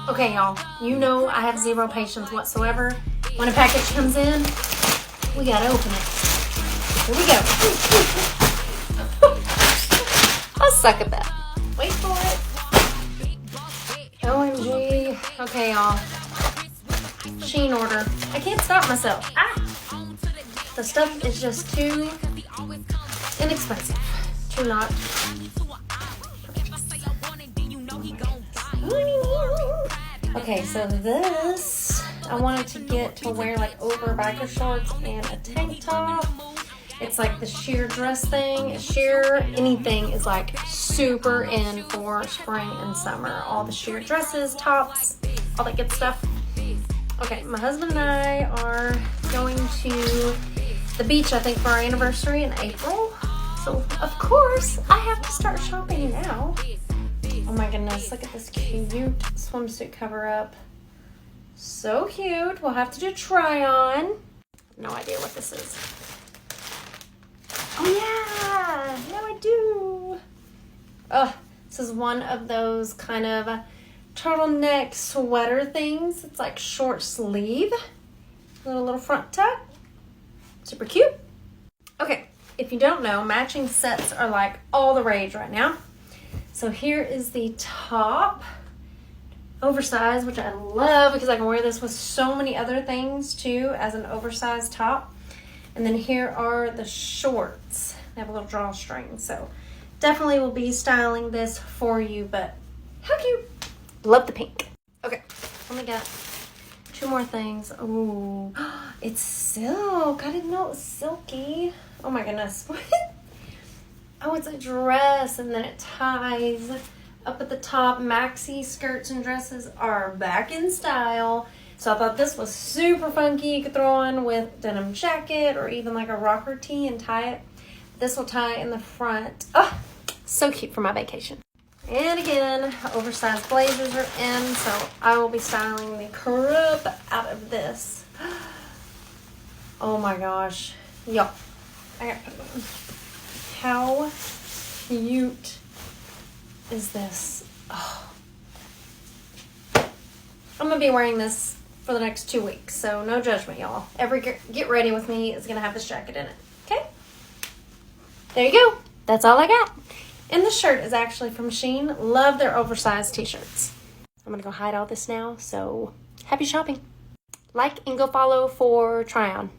Okay, y'all, you know I have zero patience whatsoever. When a package comes in, we gotta open it. Here we go. I'll suck at that. Wait for it. OMG. Okay, y'all. Shein order. I can't stop myself. The stuff is just too inexpensive to not. Okay, so this, I wanted to get to wear like over biker shorts and a tank top. It's like the sheer dress thing. Sheer anything is like super in for spring and summer. All the sheer dresses, tops, all that good stuff. Okay, my husband and I are going to the beach, I think, for our anniversary in April. So, of course, I have to start shopping now. Oh my goodness, look at this cute swimsuit cover up. So cute. We'll have to do try on. No idea what this is. Oh yeah, now I do. Oh, this is one of those kind of turtleneck sweater things. It's like short sleeve. Little front tuck. Super cute. Okay, if you don't know, matching sets are like all the rage right now. So here is the top, oversized, which I love because I can wear this with so many other things too as an oversized top. And then here are the shorts. They have a little drawstring. So definitely will be styling this for you, but how cute. Love the pink. Okay, only got two more things. Ooh, it's silk. I didn't know it was silky. Oh my goodness. What? Oh, it's a dress and then it ties up at the top. Maxi skirts and dresses are back in style. So I thought this was super funky. You could throw on with denim jacket or even like a rocker tee and tie it. This will tie in the front. Oh, so cute for my vacation. And again, oversized blazers are in, so I will be styling the crap out of this. Oh my gosh. Yup. I got to put it on. How cute is this? Oh. I'm going to be wearing this for the next 2 weeks, so no judgment, y'all. Every Get Ready With Me is going to have this jacket in it, okay? There you go. That's all I got. And the shirt is actually from Shein. Love their oversized t-shirts. I'm going to go hide all this now, so happy shopping. Like and go follow for try on.